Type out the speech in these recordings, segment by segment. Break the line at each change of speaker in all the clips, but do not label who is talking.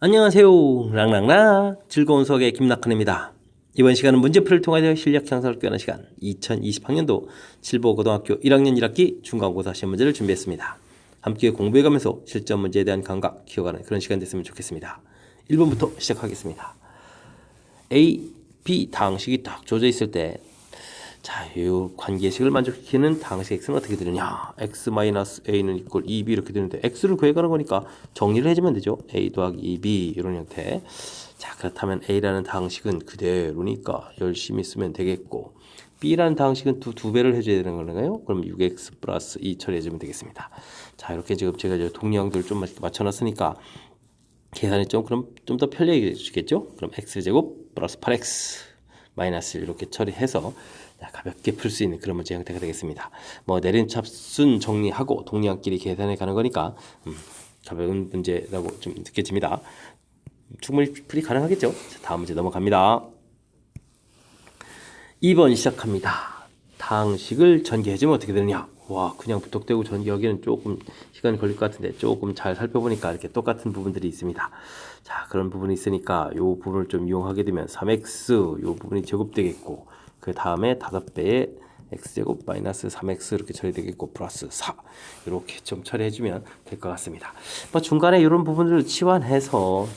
안녕하세요. 랑랑랑 즐거운 수학의 김낙헌입니다. 이번 시간은 문제풀이를 통하여 실력 향상을 꾀하는 시간 2020학년도 칠보고등학교 1학년 1학기 중간고사 시험 문제를 준비했습니다. 함께 공부해가면서 실전 문제에 대한 감각 키워가는 그런 시간 됐으면 좋겠습니다. 1번부터 시작하겠습니다. A, B 다항식이 딱 조져 있을 때 자, 이 관계식을 만족시키는 다항식 x는 어떻게 되느냐? x-a는 이꼴 2b 이렇게 되는데 x를 구해가는 거니까 정리를 해주면 되죠. a 더하기 2b 이런 형태. 자, 그렇다면 a라는 다항식은 그대로니까 열심히 쓰면 되겠고 b라는 다항식은 두 배를 해줘야 되는 거잖아요. 그럼 6x 플러스 2 처리해주면 되겠습니다. 자, 이렇게 지금 제가 이제 동량들 좀 맞춰놨으니까 계산이 좀 더 편리해지겠죠? 그럼 x제곱 플러스 8x 마이너스 이렇게 처리해서 가볍게 풀 수 있는 그런 문제 형태가 되겠습니다. 뭐 내림차순 정리하고 동량끼리 계산해 가는 거니까 가벼운 문제라고 좀 느껴집니다. 충분히 풀이 가능하겠죠? 자, 다음 문제 넘어갑니다. 2번 시작합니다. 다항식을 전개해주면 어떻게 되느냐? 와, 그냥 부탁되고 전개하기는 조금 시간이 걸릴 것 같은데 조금 잘 살펴보니까 이렇게 똑같은 부분들이 있습니다. 자, 그런 부분이 있으니까 이 부분을 좀 이용하게 되면 3x 이 부분이 제곱되겠고 그 다음에 5배의 x제곱 마이너스 3x 이렇게 처리되겠고 플러스 4 이렇게 좀 처리해주면 될 것 같습니다. 뭐 중간에 이런 부분들을 치환해서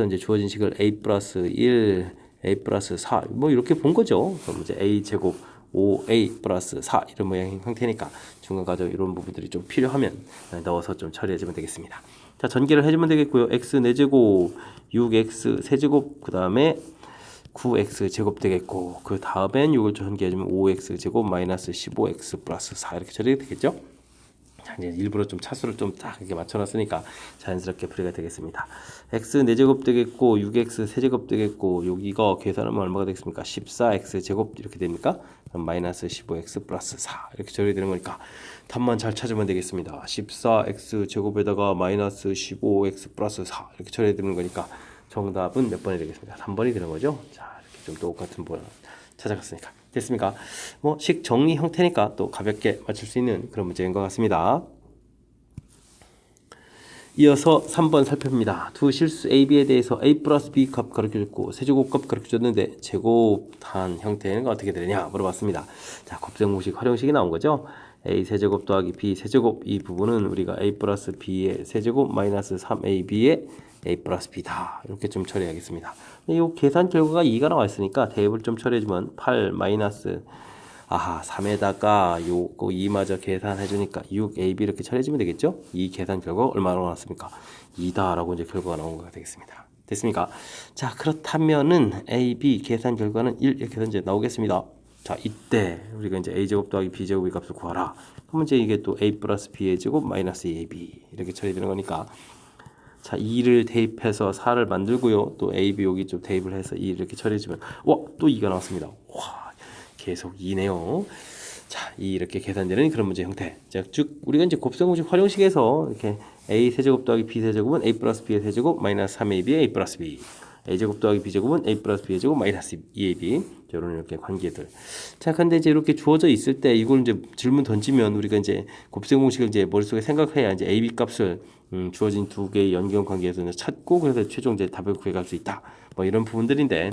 이제 주어진 식을 a 플러스 1 a 플러스 4 뭐 이렇게 본 거죠. 그럼 이제 a 제곱 5a 플러스 4 이런 모양의 형태니까 중간 과정 이런 부분들이 좀 필요하면 넣어서 좀 처리해주면 되겠습니다. 자, 전개를 해주면 되겠고요. x 4제곱 6x 세제곱 그 다음에 9x 제곱 되겠고 그 다음엔 이걸 전개해주면 5x 제곱 마이너스 15x 플러스 4 이렇게 처리가 되겠죠. 자, 이제 일부러 좀 차수를 좀 딱 이렇게 맞춰놨으니까 자연스럽게 풀이가 되겠습니다. x 4제곱 되겠고 6x 세제곱 되겠고 여기가 계산하면 얼마가 되겠습니까? 14x 제곱 이렇게 됩니까? 그럼 마이너스 15x 플러스 4 이렇게 처리되는 거니까 답만 잘 찾으면 되겠습니다. 14x 제곱에다가 마이너스 15x 플러스 4 이렇게 처리되는 거니까 정답은 몇 번이 되겠습니까? 3번이 되는 거죠. 자, 이렇게 좀 똑같은 번 찾아갔으니까 됐습니까? 뭐 식 정리 형태니까 또 가볍게 맞출 수 있는 그런 문제인 것 같습니다. 이어서 3번 살펴봅니다. 두 실수 a, b에 대해서 a 플러스 b 값 가르쳐줬고 세제곱 값 가르쳐줬는데 제곱한 형태는 어떻게 되느냐 물어봤습니다. 자, 곱셈공식 활용식이 나온 거죠. a 세제곱 더하기 b 세제곱 이 부분은 우리가 a 플러스 b의 세제곱 마이너스 3ab의 a 플러스 b다 이렇게 좀 처리하겠습니다. 이 계산 결과가 2가 나와 있으니까 대입을 좀 처리해주면 8 마이너스 3에다가 요거 2마저 계산해 주니까 6ab 이렇게 처리해주면 되겠죠? 이 계산 결과가 얼마나 나왔습니까? 2다라고 이제 결과가 나온 거가 되겠습니다. 됐습니까? 자, 그렇다면은 ab 계산 결과는 1 이렇게 이제 나오겠습니다. 자, 이때 우리가 이제 a제곱 더하기 b제곱의 값을 구하라. 그러면 이제 이게 또 a 플러스 b의 제곱 마이너스 2ab 이렇게 처리되는 거니까 자, 2를 대입해서 4를 만들고요. 또 AB 여기 좀 대입을 해서 2 이렇게 처리해주면 또 2가 나왔습니다. 와, 계속 2네요. 자, 2 이렇게 계산되는 그런 문제 형태. 자, 즉 우리가 이제 곱셈공식 활용식에서 이렇게 a 세제곱 더하기 b 세제곱은 a 플러스 b의 세제곱 마이너스 3ab의 a 플러스 b a제곱 더하기 b제곱은 a 플러스 b의 제곱 마이너스 2ab 이런 이렇게 관계들. 자, 근데 이제 이렇게 주어져 있을 때 이걸 이제 질문 던지면 우리가 이제 곱셈공식을 이제 머릿속에 생각해야 이제 ab 값을 주어진 두 개의 연결 관계에서 찾고 그래서 최종 이제 답을 구해갈 수 있다. 뭐 이런 부분들인데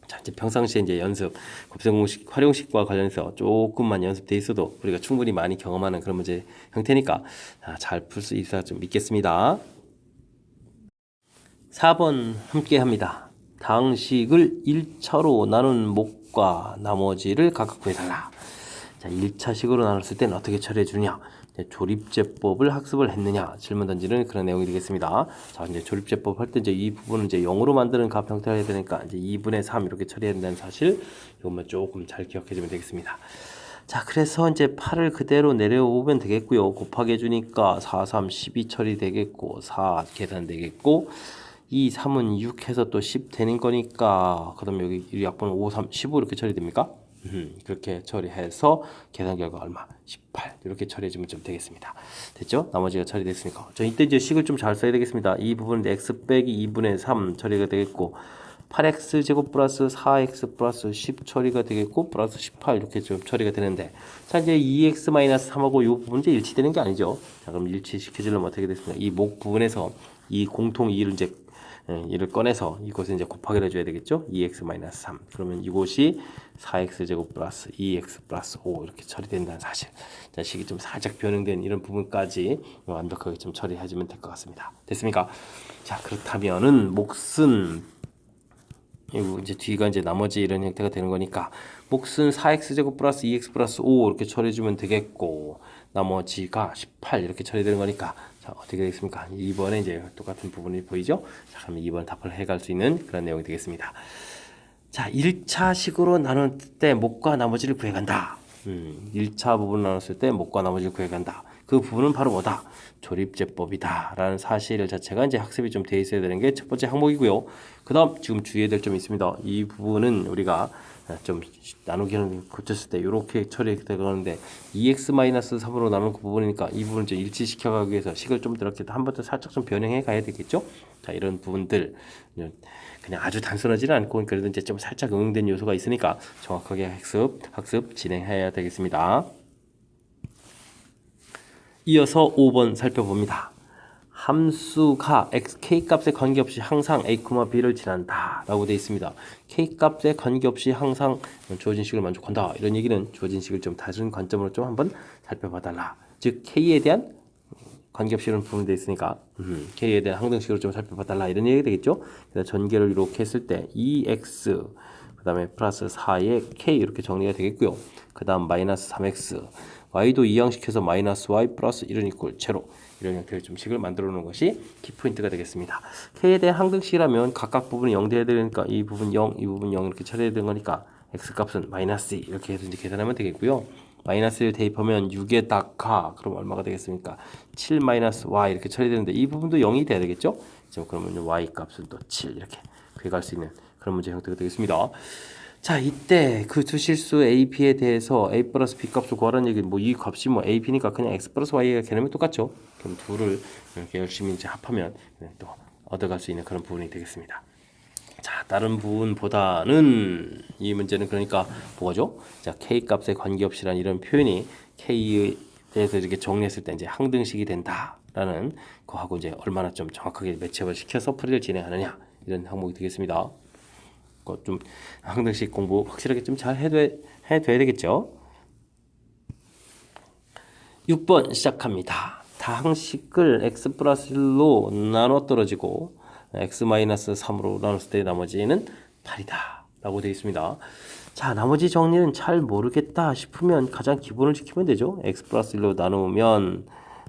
자, 이제 평상시에 이제 연습 곱셈공식 활용식과 관련해서 조금만 연습돼 있어도 우리가 충분히 많이 경험하는 그런 문제 형태니까 잘 풀 수 있어 좀 믿겠습니다. 4번 함께 합니다. 다항식을 1차로 나눈 목과 나머지를 각각 구해달라. 자, 1차식으로 나눴을 때는 어떻게 처리해 주느냐? 조립제법을 학습을 했느냐? 질문 던지는 그런 내용이 되겠습니다. 자, 이제 조립제법 할 때 이제 이 부분을 이제 0으로 만드는 값 형태가 해야 되니까 이제 2분의 3 이렇게 처리해야 된다는 사실 이것만 조금 잘 기억해 주면 되겠습니다. 자, 그래서 이제 8을 그대로 내려오면 되겠고요. 곱하기 해주니까 4, 3, 12 처리 되겠고 4 계산 되겠고 2, 3은 6 해서 또 10 되는 거니까 그 다음에 여기 약분 5, 3, 15 이렇게 처리됩니까? 그렇게 처리해서 계산 결과 얼마? 18 이렇게 처리해주면 좀 되겠습니다. 됐죠? 나머지가 처리됐으니까 저 이때 이제 식을 좀 잘 써야 되겠습니다. 이 부분은 x 빼기 2분의 3 처리가 되겠고 8x 제곱 플러스 4x 플러스 10 처리가 되겠고 플러스 18 이렇게 좀 처리가 되는데 자, 이제 2x 마이너스 3하고 이 부분 이제 일치되는 게 아니죠. 자, 그럼 일치시켜주려면 어떻게 됐습니까? 이 목 부분에서 이 공통 2를 이제 이를 꺼내서 이곳에 이제 곱하기를 해줘야 되겠죠. 2x-3 그러면 이곳이 4x제곱 플러스 2x 플러스 5 이렇게 처리된다는 사실. 자, 식이 좀 살짝 변형된 이런 부분까지 완벽하게 좀 처리해주면 될 것 같습니다. 됐습니까? 자, 그렇다면은 몫은 이제 뒤가 이제 나머지 이런 형태가 되는 거니까 몫은 4x제곱 플러스 2x 플러스 5 이렇게 처리해주면 되겠고 나머지가 18 이렇게 처리되는 거니까 자 어떻게 되겠습니까? 2번에 이제 똑같은 부분이 보이죠? 자 그러면 2번 답을 해갈 수 있는 그런 내용이 되겠습니다. 자 1차식으로 나눌 때 몫과 나머지를 구해간다. 1차 부분 나눴을 때 몫과 나머지를 구해간다. 그 부분은 바로 뭐다? 조립제법이다 라는 사실 자체가 이제 학습이 좀 돼 있어야 되는 게 첫 번째 항목이고요. 그 다음 지금 주의해야 될 점이 있습니다. 이 부분은 우리가 좀 나누기는 고쳤을 때 이렇게 처리되는데 2x-3으로 나눈 그 부분이니까 이 부분을 이제 일치시켜가기 위해서 식을 좀 이렇게 한 번 더 살짝 좀 변형해 가야 되겠죠. 자 이런 부분들 그냥 아주 단순하지는 않고 그래도 이제 좀 살짝 응용된 요소가 있으니까 정확하게 학습 진행해야 되겠습니다. 이어서 5번 살펴봅니다. 함수가 k 값에 관계없이 항상 a, b를 지난다 라고 되어 있습니다. k 값에 관계없이 항상 주어진 식을 만족한다. 이런 얘기는 주어진 식을 좀 다른 관점으로 좀 한번 살펴봐 달라. 즉 k에 대한 관계없이 이런 부분이 되어 있으니까 k에 대한 항등식으로 좀 살펴봐 달라 이런 얘기가 되겠죠. 그래서 전개를 이렇게 했을 때 2x 그 다음에 플러스 4에 k 이렇게 정리가 되겠고요. 그 다음 마이너스 3x y도 이항시켜서 마이너스 y 플러스 1은 이꼴 제로 이런 형태의 좀 식을 만들어 놓은 것이 키포인트가 되겠습니다. k에 대한 항등식이라면 각각 부분이 0 돼야 되니까 이 부분 0, 이 부분 0 이렇게 처리해야 되는 거니까 x값은 마이너스 2 이렇게 해서 이제 계산하면 되겠고요. 마이너스 1 대입하면 6에다가 그럼 얼마가 되겠습니까? 7 마이너스 y 이렇게 처리되는데 이 부분도 0이 돼야 되겠죠? 그러면 y 값은 또 7 이렇게 구해갈 수 있는 그런 문제 형태가 되겠습니다. 자 이때 그 두 실수 a, b에 대해서 a 플러스 b 값을 구하라는 얘기 뭐 이 값이 뭐 a, b니까 그냥 x 플러스 y가 개념이 똑같죠. 그럼 둘을 이렇게 열심히 이제 합하면 또 얻어갈 수 있는 그런 부분이 되겠습니다. 자 다른 부분보다는 이 문제는 그러니까 뭐죠? 자 k 값에 관계없이라는 이런 표현이 k에 대해서 이렇게 정리했을 때 이제 항등식이 된다라는 거하고 이제 얼마나 좀 정확하게 매치업을 시켜서 풀이를 진행하느냐 이런 항목이 되겠습니다. 좀 항등식 공부 확실하게 좀 잘 해둬야 되겠죠. 6번 시작합니다. 다항식을 x 플러스 1로 나눠 떨어지고 x 마이너스 3으로 나눴을 때 나머지는 8이다 라고 되어 있습니다. 자 나머지 정리는 잘 모르겠다 싶으면 가장 기본을 지키면 되죠. x 플러스 1로 나누면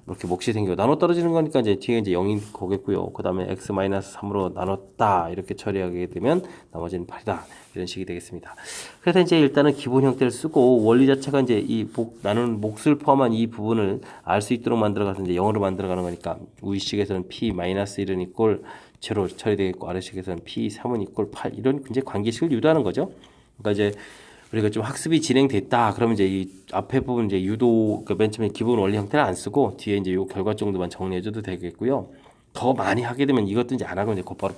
이렇게 몫이 생기고 나눠 떨어지는 거니까 이제 뒤에 이제 0이 거겠고요. 그 다음에 x 마이너스 3으로 나눴다 이렇게 처리하게 되면 나머지는 8이다 이런 식이 되겠습니다. 그래서 이제 일단은 기본 형태를 쓰고 원리 자체가 이제 이 나누는 몫을 포함한 이 부분을 알 수 있도록 만들어가서 이제 0으로 만들어가는 거니까 위식에서는 p 마이너스 1은 이꼴 제로 처리되겠고 아래식에서는 p 3은 이꼴 8 이런 이제 관계식을 유도하는 거죠. 그러니까 이제 우리가 좀 학습이 진행됐다. 그러면 이제 이 앞에 부분 이제 유도 그러니까 맨 처음에 기본 원리 형태를 안 쓰고 뒤에 이제 요 결과 정도만 정리해줘도 되겠고요. 더 많이 하게 되면 이것도 이제 안 하고 이제 곧바로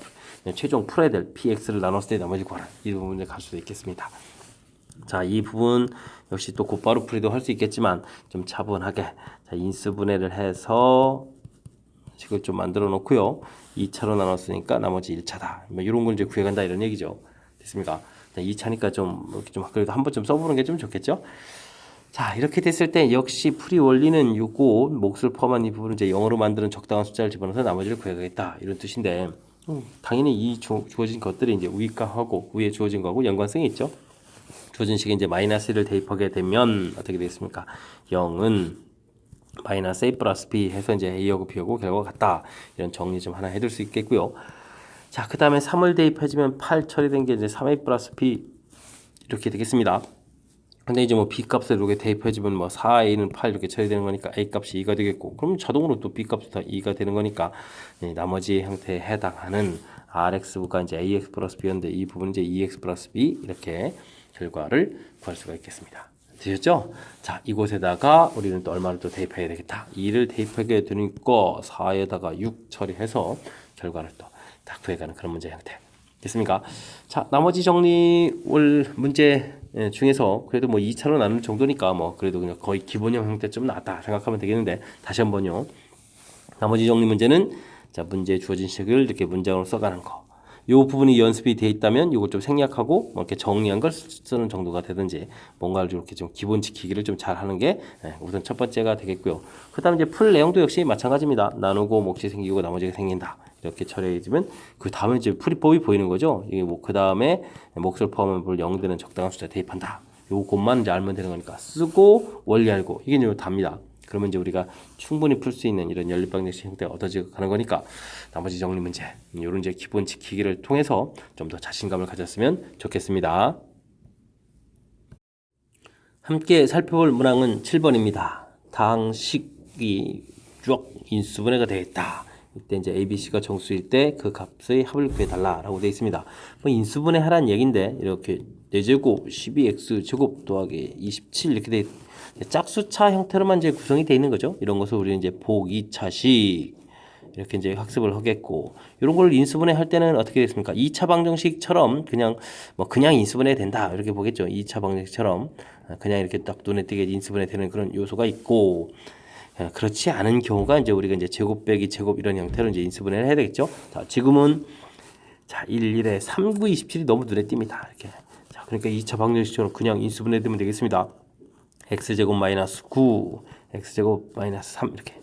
최종 풀어야 될 px를 나눴을 때 나머지 구하라 이 부분에 갈 수도 있겠습니다. 자, 이 부분 역시 또 곧바로 풀이도 할 수 있겠지만 좀 차분하게 자, 인수분해를 해서 식을 좀 만들어 놓고요. 2차로 나눴으니까 나머지 1차다. 뭐 이런 걸 이제 구해간다 이런 얘기죠. 됐습니까? 2차니까 좀 이렇게 좀 그래도 한번 좀 써보는 게 좀 좋겠죠. 자 이렇게 됐을 때 역시 풀이 원리는 요거 몫을 포함한 이 부분을 이제 0으로 만드는 적당한 숫자를 집어넣어서 나머지를 구해가겠다 이런 뜻인데 당연히 이 주어진 것들이 이제 위가하고 위에 주어진 거하고 연관성이 있죠. 주어진 식에 이제 마이너스 1을 대입하게 되면 어떻게 되겠습니까? 0은 마이너스 a 플러스 b 해서 이제 a하고 b하고 결과가 같다 이런 정리 좀 하나 해둘 수 있겠고요. 자, 그 다음에 3을 대입해주면 8 처리된 게 이제 3a 플러스 b 이렇게 되겠습니다. 근데 이제 뭐 b 값을 이렇게 대입해주면 뭐 4a는 8 이렇게 처리되는 거니까 a 값이 2가 되겠고, 그럼 자동으로 또 b 값도 다 2가 되는 거니까 나머지 형태에 해당하는 rx가 이제 ax 플러스 b였는데 이 부분은 이제 2x 플러스 b 이렇게 결과를 구할 수가 있겠습니다. 되셨죠? 자, 이곳에다가 우리는 또 얼마를 또 대입해야 되겠다. 2를 대입하게 되니까 4에다가 6 처리해서 결과를 또 다 구해가는 그런 문제 형태. 됐습니까? 자, 나머지 정리 문제 중에서 그래도 뭐 2차로 나누는 정도니까 뭐 그래도 그냥 거의 기본형 형태 좀 낫다 생각하면 되겠는데 다시 한번요. 나머지 정리 문제는 자, 문제에 주어진 식을 이렇게 문장으로 써가는 거. 요 부분이 연습이 돼 있다면 이걸 좀 생략하고 뭐 이렇게 정리한 걸 쓰는 정도가 되든지 뭔가를 좀 이렇게 좀 기본 지키기를 좀 잘 하는 게 우선 첫 번째가 되겠고요. 그다음 이제 풀 내용도 역시 마찬가지입니다. 나누고 몫이 생기고 나머지가 생긴다. 이렇게 처리해주면 그 다음에 이제 풀이법이 보이는 거죠. 이게 뭐 그 다음에 몫을 포함한 볼 0되는 적당한 숫자 대입한다. 요것만 이제 알면 되는 거니까 쓰고 원리 알고 이게 이제 답니다. 그러면 이제 우리가 충분히 풀 수 있는 이런 연립방정식 형태가 얻어져 가는 거니까 나머지 정리 문제 이런 이제 기본 지키기를 통해서 좀 더 자신감을 가졌으면 좋겠습니다. 함께 살펴볼 문항은 7번입니다. 다항식이 쭉 인수분해가 되겠다. 이때 이제 ABC가 정수일 때 그 값의 합을 구해달라라고 되어 있습니다. 뭐 인수분해 하라는 얘기인데 이렇게 4제곱 12x 제곱 더하기 27 이렇게 돼 짝수차 형태로만 이제 구성이 되어 있는 거죠. 이런 것을 우리는 이제 복2차식 이렇게 이제 학습을 하겠고 이런 걸 인수분해 할 때는 어떻게 됐습니까? 2차 방정식처럼 그냥 인수분해 된다 이렇게 보겠죠. 2차 방정식처럼 그냥 이렇게 딱 눈에 띄게 인수분해 되는 그런 요소가 있고 그렇지 않은 경우가 이제 우리가 이제 제곱 빼기 제곱 이런 형태로 이제 인수분해를 해야 되겠죠. 자, 지금은 자, 1에 3, 9, 27이 너무 눈에 띕니다. 이렇게. 자, 그러니까 2차 방정식처럼 그냥 인수분해 되면 되겠습니다. x제곱 마이너스 9, x제곱 마이너스 3 이렇게.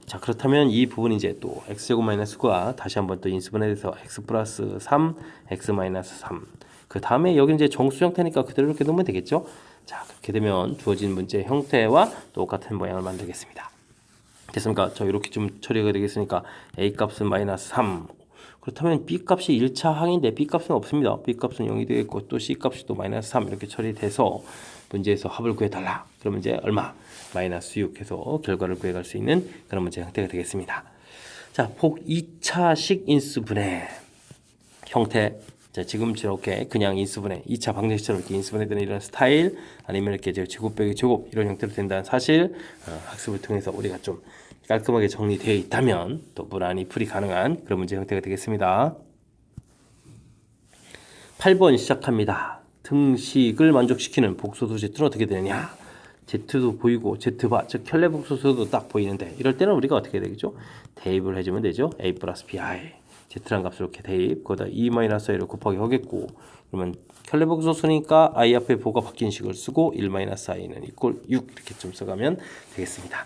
자, 그렇다면 이 부분이 이제 또 x제곱 마이너스 9가 다시 한번 또 인수분해돼서 x 플러스 3, x 마이너스 3. 그 다음에 여기 이제 정수 형태니까 그대로 이렇게 놓으면 되겠죠. 자, 그렇게 되면 주어진 문제 형태와 똑같은 모양을 만들겠습니다. 됐습니까? 저 이렇게 좀 처리가 되겠으니까 a 값은 마이너스 3. 그렇다면 b 값이 1차 항인데 b 값은 없습니다. b 값은 0이 되겠고 또 c 값이 또 마이너스 3 이렇게 처리돼서 문제에서 합을 구해달라. 그러면 이제 얼마? 마이너스 6 해서 결과를 구해갈 수 있는 그런 문제 형태가 되겠습니다. 자, 복 2차식 인수분해 형태. 자, 지금 이렇게 그냥 인수분해 2차 방정식처럼 이렇게 인수분해 되는 이런 스타일 아니면 이렇게 제곱 빼기 제곱 이런 형태로 된다는 사실 학습을 통해서 우리가 좀 깔끔하게 정리되어 있다면 또 무난히 풀이 가능한 그런 문제 형태가 되겠습니다. 8번 시작합니다. 등식을 만족시키는 복소수 Z는 어떻게 되느냐? Z도 보이고 Z바 즉 켤레 복소수도 딱 보이는데 이럴 때는 우리가 어떻게 해야 되겠죠? 대입을 해주면 되죠. A 플러스 BI Z란 값을 이렇게 대입 거기다 E-I를 곱하기 하겠고 그러면 켤레 복소수니까 I 앞에 보가 바뀐 식을 쓰고 1-I는 이꼴 6 이렇게 좀 써가면 되겠습니다.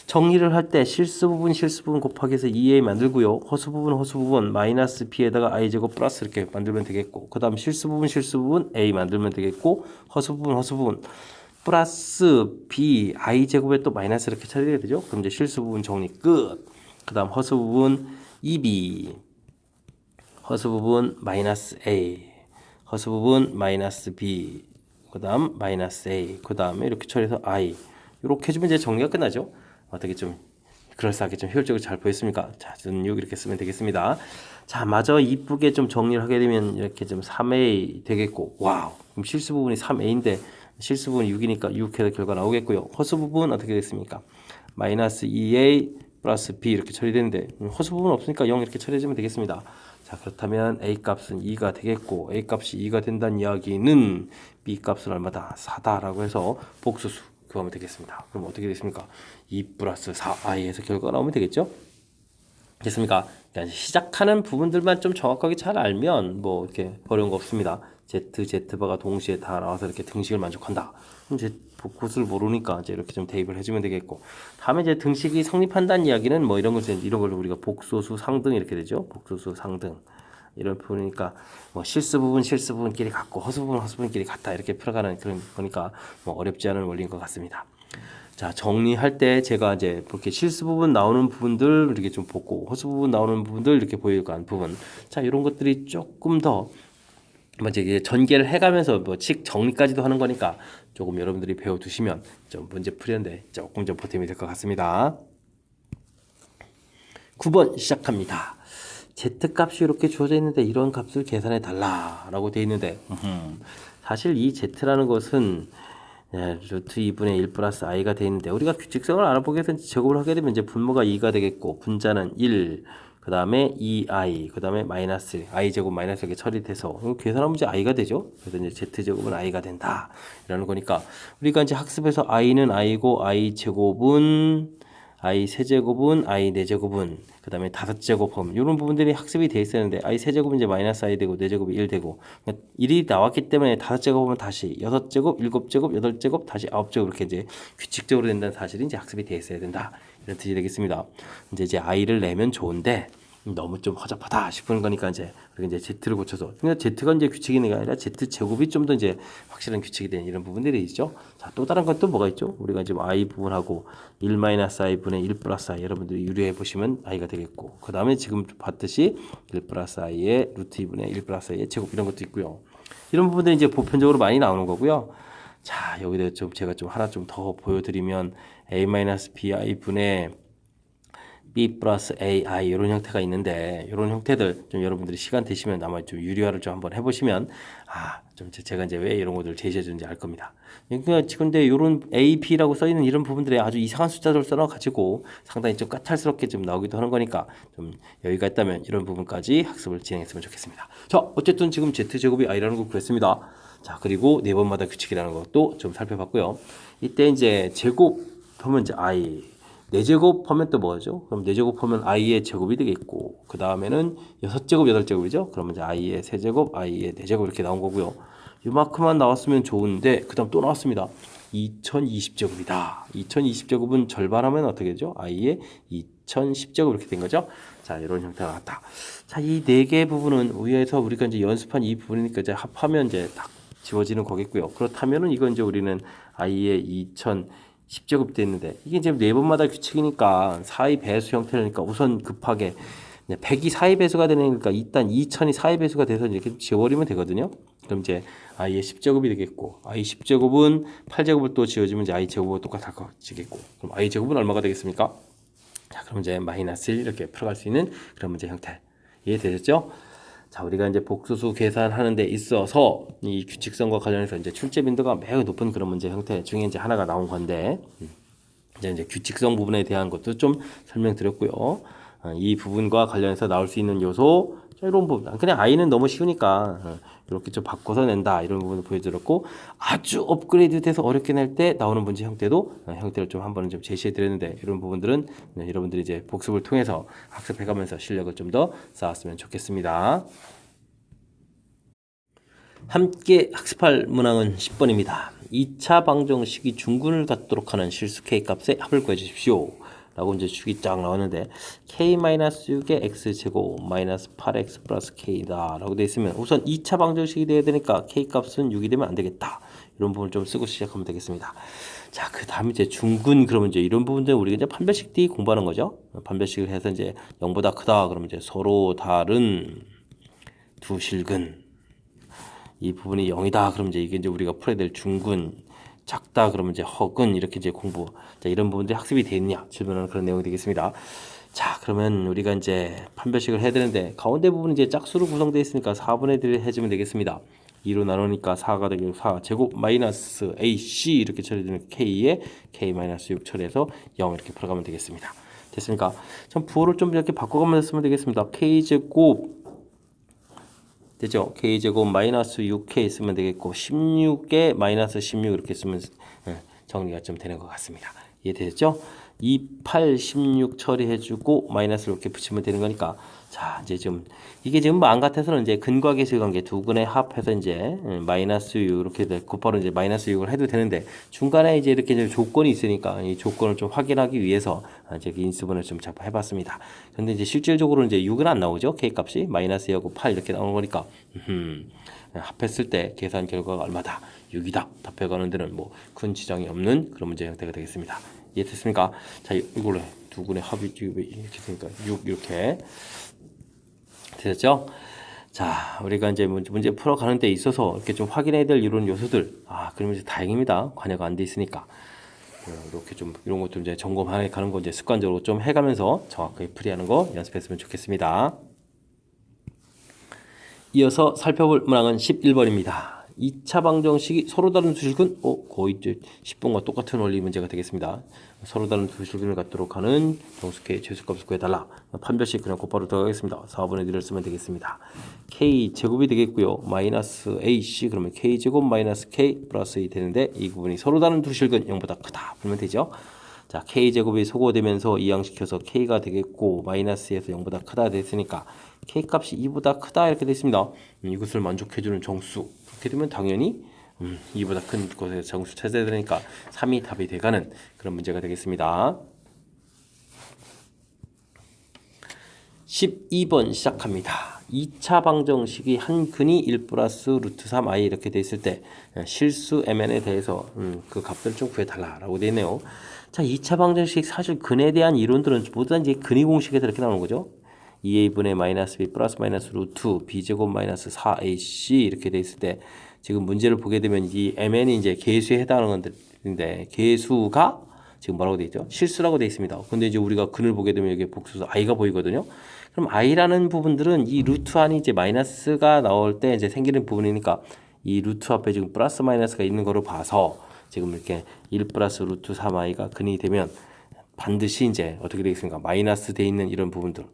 정리를 할 때 실수 부분 곱하기 해서 2A 만들고요. 허수 부분 마이너스 B에다가 I제곱 플러스 이렇게 만들면 되겠고 그 다음 실수 부분 A 만들면 되겠고 허수 부분 플러스 B I제곱에 또 마이너스 이렇게 처리해야 되죠. 그럼 이제 실수 부분 정리 끝. 그 다음 허수 부분 2B 허수 부분 마이너스 A 허수 부분 마이너스 B 그 다음 마이너스 A 그 다음에 이렇게 처리해서 I 이렇게 해주면 이제 정리가 끝나죠. 어떻게 좀 그럴싸하게 좀 효율적으로 잘 보였습니까? 자, 저는 6 이렇게 쓰면 되겠습니다. 자, 마저 이쁘게 좀 정리를 하게 되면 이렇게 좀 3A 되겠고 와우 그럼 실수 부분이 3A인데 실수 부분이 6이니까 6 해서 결과 나오겠고요. 허수 부분 어떻게 됐습니까? 마이너스 2A 플러스 B 이렇게 처리되는데 허수 부분 없으니까 0 이렇게 처리해주면 되겠습니다. 자, 그렇다면 A 값은 2가 되겠고 A 값이 2가 된다는 이야기는 B 값은 얼마다? 4다라고 해서 복수수 구하면 되겠습니다. 그럼 어떻게 됐습니까? 2 플러스 4i에서 결과가 나오면 되겠죠? 됐습니까? 그러니까 시작하는 부분들만 좀 정확하게 잘 알면 뭐 이렇게 어려운 거 없습니다. Z, Z바가 동시에 다 나와서 이렇게 등식을 만족한다. 그럼 이제 복수를 모르니까 이제 이렇게 좀 대입을 해주면 되겠고 다음에 이제 등식이 성립한다는 이야기는 뭐 이런 걸 우리가 복소수 상등 이렇게 되죠. 복소수 상등 이런 부분이니까 뭐 실수 부분끼리 같고 허수 부분끼리 같다 이렇게 풀어가는 그런 거니까 뭐 어렵지 않은 원리인 것 같습니다. 자, 정리할 때 제가 이제 이렇게 실수 부분 나오는 부분들 이렇게 좀 보고 허수 부분 나오는 부분들 이렇게 보이는 부분 자 이런 것들이 조금 더 먼저 이게 전개를 해가면서 뭐 칙 정리까지도 하는 거니까 조금 여러분들이 배워두시면 좀 문제 풀이하는데 조금 좀 보탬이 될 것 같습니다. 9번 시작합니다. Z값이 이렇게 주어져 있는데 이런 값을 계산해 달라라고 되어 있는데 사실 이 Z라는 것은 루트 2분의 1 플러스 i가 되어 있는데 우리가 규칙성을 알아보기 위해서 제곱을 하게 되면 이제 분모가 2가 되겠고 분자는 1 그 다음에 2i 그 다음에 마이너스 i제곱 마이너스 이렇게 처리돼서 계산하면 이제 i가 되죠. 그래서 이제 z제곱은 i가 된다 이라는 거니까 우리가 이제 학습에서 i는 i고 i제곱은 i 세제곱은 i 네제곱은 그 다음에 5제곱하면 이런 부분들이 학습이 돼 있었는데 i 세제곱은 이제 마이너스 i 되고 4제곱이 1 되고 그러니까 1이 나왔기 때문에 5제곱은 다시 6제곱, 7제곱, 8제곱, 다시 9제곱 이렇게 이제 규칙적으로 된다는 사실이 이제 학습이 돼 있어야 된다. 이런 뜻이 되겠습니다. 이제 i를 내면 좋은데 너무 좀 허접하다 싶은 거니까 이제 우리가 이제 z를 고쳐서 그러니까 z가 이제 규칙이 아니라 z 제곱이 좀 더 이제 확실한 규칙이 되는 이런 부분들이 있죠. 자, 또 다른 건 또 뭐가 있죠? 우리가 지금 i 부분하고 1 마이너스 i 분의 1 플러스 i 여러분들이 유리해 보시면 i가 되겠고 그 다음에 지금 봤듯이 1 플러스 i의 루트 2분의 1 플러스 i의 제곱 이런 것도 있고요. 이런 부분들이 이제 보편적으로 많이 나오는 거고요. 자, 여기다 좀 제가 좀 하나 좀 더 보여드리면 a 마이너스 bi 분의 b 플러스 ai 이런 형태가 있는데 이런 형태들 좀 여러분들이 시간 되시면 아마 좀 유리화를 좀 한번 해보시면 좀 제가 이제 왜 이런 것들을 제시해 주는지 알 겁니다. 그러니까 근데 이런 a, b라고 써 있는 이런 부분들에 아주 이상한 숫자들을 써놔가지고 상당히 좀 까탈스럽게 좀 나오기도 하는 거니까 좀 여유가 있다면 이런 부분까지 학습을 진행했으면 좋겠습니다. 자, 어쨌든 지금 z 제곱이 i라는 걸 구했습니다. 자, 그리고 네 번마다 규칙이라는 것도 좀 살펴봤고요. 이때 이제 제곱 하면 이제 i 4제곱 하면 또 뭐죠? 그럼 4제곱 하면 i의 제곱이 되겠고 그 다음에는 6제곱, 8제곱이죠? 그러면 이제 i의 세제곱, i의 4제곱 이렇게 나온 거고요. 이만큼만 나왔으면 좋은데 그 다음 또 나왔습니다. 2020제곱이다. 2020제곱은 절반하면 어떻게 되죠? i의 2010제곱 이렇게 된 거죠? 자, 이런 형태가 나왔다. 자, 이 4개 부분은 위에서 우리가 이제 연습한 이 부분이니까 이제 합하면 이제 딱 지워지는 거겠고요. 그렇다면은 이건 이제 우리는 i의 10제곱 돼 있는데 이게 이제 네 번마다 규칙이니까 4의 배수 형태니까 우선 급하게 100이 4의 배수가 되니까 일단 2000이 4의 배수가 돼서 이렇게 지워버리면 되거든요. 그럼 이제 i의 10제곱이 되겠고 i 10제곱은 8제곱을 또 지워주면 이제 i 제곱과 똑같아지겠고 그럼 i 제곱은 얼마가 되겠습니까? 자, 그럼 이제 마이너스 1 이렇게 풀어갈 수 있는 그런 문제 형태 이해되셨죠? 자, 우리가 이제 복수수 계산하는 데 있어서 이 규칙성과 관련해서 이제 출제 빈도가 매우 높은 그런 문제 형태 중에 이제 하나가 나온 건데 이제 규칙성 부분에 대한 것도 좀 설명드렸고요. 이 부분과 관련해서 나올 수 있는 요소 이런 부분 그냥 i는 너무 쉬우니까 이렇게 좀 바꿔서 낸다 이런 부분을 보여드렸고 아주 업그레이드 돼서 어렵게 낼 때 나오는 문제 형태도 형태를 좀 한번 좀 제시해 드렸는데 이런 부분들은 여러분들이 이제 복습을 통해서 학습해가면서 실력을 좀 더 쌓았으면 좋겠습니다. 함께 학습할 문항은 10번입니다. 2차 방정식이 중근을 갖도록 하는 실수 k값의 합을 구해 주십시오. 라고 이제 축이 쫙 나오는데 k-6의 x제곱 마이너스 8x 플러스 k다 라고 되어 있으면 우선 2차 방정식이 되어야 되니까 k값은 6이 되면 안 되겠다. 이런 부분 좀 쓰고 시작하면 되겠습니다. 자, 그 다음에 이제 중근 그러면 이제 이런 부분들 우리가 이제 판별식 D 공부하는 거죠. 판별식을 해서 이제 0보다 크다 그러면 이제 서로 다른 두 실근 이 부분이 0이다 그러면 이제 이게 이제 우리가 풀어야 될 중근 작다 그러면 이제 허근 이렇게 이제 공부 자 이런 부분들이 학습이 되어 있냐 질문하는 그런 내용이 되겠습니다. 자, 그러면 우리가 이제 판별식을 해야 되는데 가운데 부분은 이제 짝수로 구성되어 있으니까 4분의 1을 해주면 되겠습니다. 2로 나누니까 4가 되고 4 제곱 마이너스 AC 이렇게 처리되는 K에 K-6 처리해서 0 이렇게 풀어가면 되겠습니다. 됐습니까? 전 부호를 좀 이렇게 바꿔가면서 쓰면 되겠습니다. K제곱 되죠? K제곱 마이너스 6K 쓰면 되겠고 16에 마이너스 16 이렇게 쓰면 정리가 좀 되는 것 같습니다. 이해되셨죠? 2, 8, 16 처리해주고 마이너스를 이렇게 붙이면 되는 거니까 자 이제 좀 이게 지금 마음 같아서는 이제 근과 계수의 관계 두 근에 합해서 이제 마이너스 6 이렇게 곧바로 이제 마이너스 6을 해도 되는데 중간에 이제 이렇게 이제 조건이 있으니까 이 조건을 좀 확인하기 위해서 이제 인수분을 좀 해봤습니다. 근데 이제 실질적으로 이제 6은 안 나오죠. K 값이 마이너스 2하고 8 이렇게 나오는 거니까 합했을 때 계산 결과가 얼마다 6이다 답해가는 데는 뭐 큰 지장이 없는 그런 문제 형태가 되겠습니다. 이해됐습니까? 자, 이걸로 두 근의 합이 이렇게 되니까 6 이렇게 되셨죠? 자, 우리가 이제 문제 풀어가는 데 있어서 이렇게 좀 확인해야 될 이런 요소들 그러면 이제 다행입니다. 관여가 안 돼 있으니까 이렇게 좀 이런 것도 이제 점검하는 가는 거 이제 습관적으로 좀 해가면서 정확하게 풀이하는 거 연습했으면 좋겠습니다. 이어서 살펴볼 문항은 11번입니다. 2차 방정식이 서로 다른 두 실근 거의 10번과 똑같은 원리 문제가 되겠습니다. 서로 다른 두 실근을 갖도록 하는 정수 K 최소값을 구해달라. 판별식 그냥 곧바로 들어가겠습니다. 4분의 1을 쓰면 되겠습니다. K 제곱이 되겠고요. 마이너스 AC 그러면 K 제곱 마이너스 K 플러스 2 되는데 이 부분이 서로 다른 두 실근 0보다 크다. 그러면 되죠. 자, k제곱이 소거되면서 이항시켜서 k가 되겠고 마이너스에서 0보다 크다 됐으니까 k 값이 2보다 크다 이렇게 됐습니다. 이것을 만족해주는 정수. 그렇게 되면 당연히 2보다 큰 곳에서 정수 찾아야 되니까 3이 답이 돼가는 그런 문제가 되겠습니다. 12번 시작합니다. 2차 방정식이 한 근이 1 플러스 루트 3i 이렇게 돼 있을 때 실수 mn에 대해서 그 값을 좀 구해달라라고 되어 있네요. 자, 2차 방정식 사실 근에 대한 이론들은 모두 다 이제 근위 공식에서 이렇게 나오는 거죠. 2a분의 마이너스 b 플러스 마이너스 루트 b제곱 마이너스 4ac 이렇게 돼 있을 때 지금 문제를 보게 되면 이 mn이 이제 계수에 해당하는 건데 계수가 지금 뭐라고 돼 있죠? 실수라고 돼 있습니다. 근데 이제 우리가 근을 보게 되면 여기 복수수 i가 보이거든요. 그럼 i라는 부분들은 이 루트 안이 이제 마이너스가 나올 때 이제 생기는 부분이니까 이 루트 앞에 지금 플러스 마이너스가 있는 거로 봐서 지금 이렇게 1 플러스 루트 3i가 근이 되면 반드시 이제 어떻게 되겠습니까? 마이너스 돼 있는 이런 부분들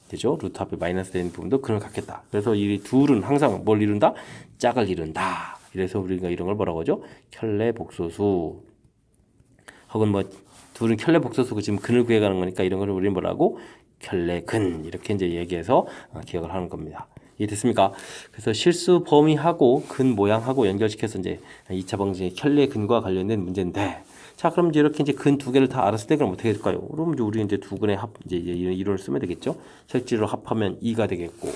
되죠? 루트 앞에 마이너스 되는 부분도 근을 갖겠다. 그래서 이 둘은 항상 뭘 이룬다? 짝을 이룬다. 그래서 우리가 이런 걸 뭐라고 하죠? 켤레 복소수. 혹은 뭐 둘은 켤레 복소수고 지금 근을 구해가는 거니까 이런 걸 우리는 뭐라고? 켤레 근 이렇게 이제 얘기해서 기억을 하는 겁니다. 이해됐습니까? 그래서 실수 범위하고 근 모양하고 연결시켜서 이제 2차 방정식의 켤레 근과 관련된 문제인데, 자, 그럼 이제 이렇게 이제 근 두 개를 다 알았을 때 그럼 어떻게 될까요? 그럼 이제 우리 이제 두 근의 합 이제 이런 이론을 쓰면 되겠죠. 실제로 합하면 2가 되겠고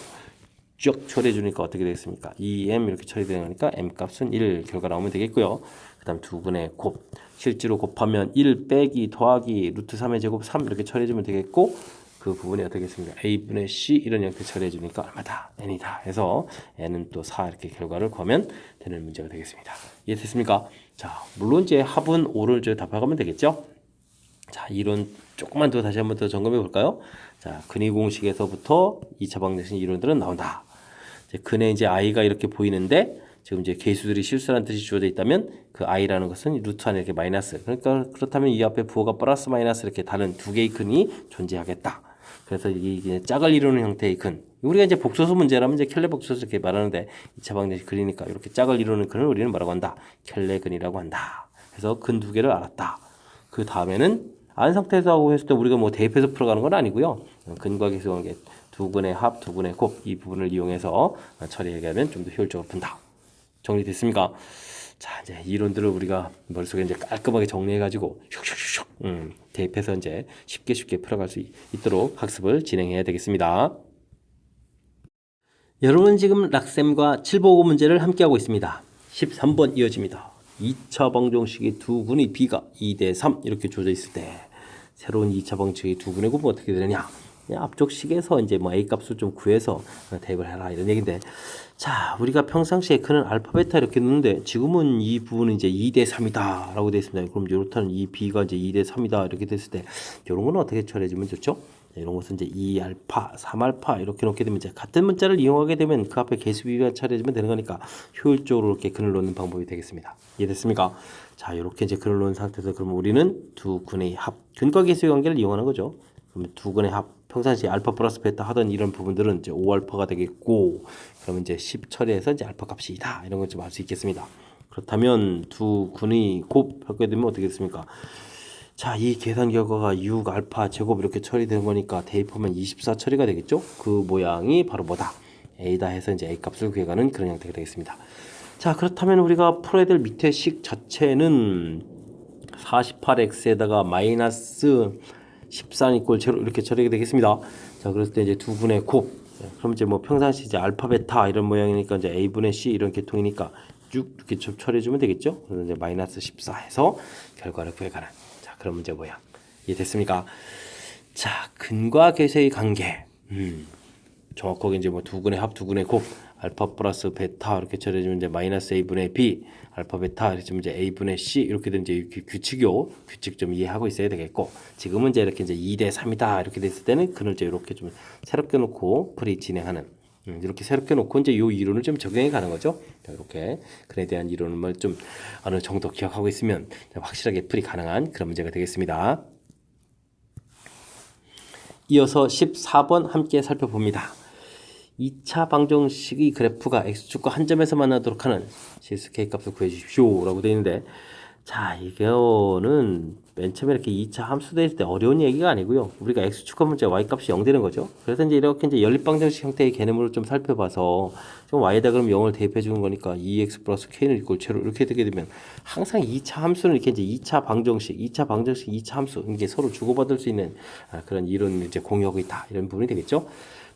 쭉 처리해 주니까 어떻게 되겠습니까? 2m 이렇게 처리되는 거니까 m 값은 1 결과 나오면 되겠고요. 그다음 두 근의 곱 실제로 곱하면 1 빼기 더하기 루트 3의 제곱 3 이렇게 처리해 주면 되겠고 그 부분이 어떻게 되겠습니까? a분의 c 이런 형태 처리해 주니까 얼마다? n이다 해서 n은 또 4 이렇게 결과를 구하면 되는 문제가 되겠습니다. 이해됐습니까? 자, 물론 이제 합은 5를 저 답해가면 되겠죠? 자, 이론 조금만 더 다시 한번 더 점검해 볼까요? 자, 근위 공식에서부터 2차 방정식 이론들은 나온다. 이제 근에 이제 i가 이렇게 보이는데 지금 이제 계수들이 실수라는 뜻이 주어져 있다면 그 i라는 것은 루트 안에 이렇게 마이너스. 그러니까 그렇다면 이 앞에 부호가 플러스 마이너스 이렇게 다른 두 개의 근이 존재하겠다. 그래서 이게 짝을 이루는 형태의 근. 우리가 이제 복소수 문제라면 이제 켤레 복소수 이렇게 말하는데 2차 방정식 근이니까 이렇게 짝을 이루는 근을 우리는 뭐라고 한다? 켤레 근이라고 한다. 그래서 근 두 개를 알았다. 그 다음에는 안 상태에서 하고 했을 때 우리가 뭐 대입해서 풀어가는 건 아니고요. 근과 계수 관계 두 근의 합, 두 근의 곱 이 부분을 이용해서 처리하면 좀 더 효율적으로 푼다. 정리됐습니까? 자, 이제 이론들을 우리가 머릿속에 이제 깔끔하게 정리해가지고 슉슉슉 대입해서 이제 쉽게 풀어갈 수 있도록 학습을 진행해야 되겠습니다. 여러분 지금 락셈과 7보고 문제를 함께하고 있습니다. 13번 이어집니다. 2차 방정식의 두 근의 b가 2대 3 이렇게 주어져 있을 때 새로운 2차 방정식의 두 근의 곱은 어떻게 되느냐? 앞쪽 식에서 이제 뭐 a 값을 좀 구해서 대입을 해라 이런 얘기인데, 자, 우리가 평상시에 그는 알파 베타 이렇게 넣는데 지금은 이 부분은 이제 2대 3이다 라고 되어 있습니다. 그럼 이렇다는 이 b가 이제 2대 3이다 이렇게 됐을 때 이런 거는 어떻게 처리해주면 좋죠? 이런 것은 이제 2알파, 3알파 이렇게 놓게 되면 이제 같은 문자를 이용하게 되면 그 앞에 계수 비교만 처리해주면 되는 거니까 효율적으로 이렇게 근을 놓는 방법이 되겠습니다. 이해됐습니까? 자, 이렇게 이제 근을 놓은 상태에서 그러면 우리는 두 근의 합, 근과 계수의 관계를 이용하는 거죠. 그러면 두 근의 합, 평상시 알파 플러스 베타 하던 이런 부분들은 이제 5알파가 되겠고, 그러면 이제 10 처리해서 이제 알파 값이 다 이런 걸 좀 알 수 있겠습니다. 그렇다면 두 근의 곱 하게 되면 어떻게 됐습니까? 자, 이 계산 결과가 6 알파 제곱 이렇게 처리되는 거니까 대입하면 24 처리가 되겠죠? 그 모양이 바로 뭐다? a다 해서 이제 a 값을 구해가는 그런 형태가 되겠습니다. 자, 그렇다면 우리가 풀어야 될 밑에 식 자체는 48x에다가 마이너스 14 이꼴 제로 이렇게 처리가 되겠습니다. 자, 그랬을 때 이제 두 분의 곱. 그럼 이제 뭐 평상시 이제 알파 베타 이런 모양이니까 이제 a분의 c 이런 계통이니까 쭉 이렇게 처리해주면 되겠죠? 그래서 이제 마이너스 14 해서 결과를 구해가는. 자, 그런 문제 모양. 이해됐습니까? 자, 근과 계수의 관계. 정확하게 이제 뭐 두 근의 합, 두 근의 곱. 알파 플러스 베타 이렇게 처리해주면 이제 마이너스 a분의 b, 알파 베타 이렇게 이제 a분의 c 이렇게 된 이제 규칙 좀 이해하고 있어야 되겠고, 지금은 이제 이렇게 이제 2대 3이다 이렇게 됐을 때는 근을 이제 이렇게 좀 새롭게 놓고 풀이 진행하는, 이렇게 새롭게 놓고 이제 요 이론을 좀 적용해 가는 거죠. 이렇게 근에 대한 이론을 좀 어느 정도 기억하고 있으면 확실하게 풀이 가능한 그런 문제가 되겠습니다. 이어서 14번 함께 살펴봅니다. 2차 방정식의 그래프가 x축과 한 점에서 만나도록 하는 실수 k값을 구해 주십시오 라고 되어 있는데, 자, 이거는 맨 처음에 이렇게 2차 함수 대일 때 어려운 얘기가 아니고요. 우리가 x축과 문제 y값이 0 되는 거죠. 그래서 이제 이렇게 이제 연립방정식 형태의 개념으로 좀 살펴봐서 좀 y에다 그럼 0을 대입해 주는 거니까 2x 플러스 k는 이꼴 제로 이렇게 되게 되면 항상 2차 함수는 이렇게 이제 2차 방정식, 2차 함수 이게 서로 주고받을 수 있는 그런 이론 이제 공유하고 있다 이런 부분이 되겠죠.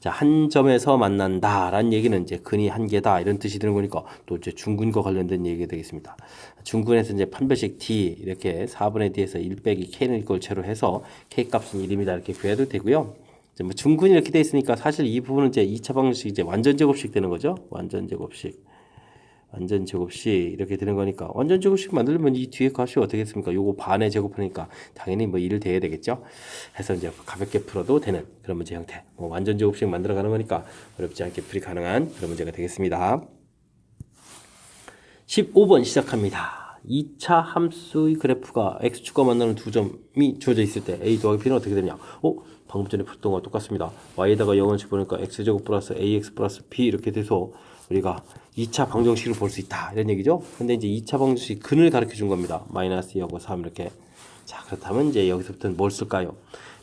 자, 한 점에서 만난다라는 얘기는 이제 근이 한 개다 이런 뜻이 되는 거니까 또 이제 중근과 관련된 얘기가 되겠습니다. 중근에서 이제 판별식 d 이렇게 4분의 d에서 1 빼기 k는 이걸 제로 해서 k 값은 1입니다 이렇게 구해도 되고요. 이제 뭐 중근이 이렇게 돼 있으니까 사실 이 부분은 이제 2차 방정식 이제 완전 제곱식 되는 거죠. 완전 제곱식 이렇게 되는 거니까 완전 제곱식 만들려면 이 뒤에 값이 어떻게 됐습니까? 요거 반에 제곱하니까 당연히 뭐 1을 대야 되겠죠. 해서 이제 가볍게 풀어도 되는 그런 문제 형태. 뭐 완전 제곱식 만들어 가는 거니까 어렵지 않게 풀이 가능한 그런 문제가 되겠습니다. 15번 시작합니다. 2차 함수의 그래프가 x축과 만나는 두 점이 주어져 있을 때 a 더하기 b는 어떻게 되냐? 방금 전에 풀었던 거와 똑같습니다. y에다가 0을 집어넣으니까 x제곱 플러스 ax 플러스 b 이렇게 돼서 우리가 2차 방정식을 볼 수 있다 이런 얘기죠. 근데 이제 2차 방정식 근을 가르쳐 준 겁니다. 마이너스 2하고 3 이렇게. 자, 그렇다면 이제 여기서부터는 뭘 쓸까요?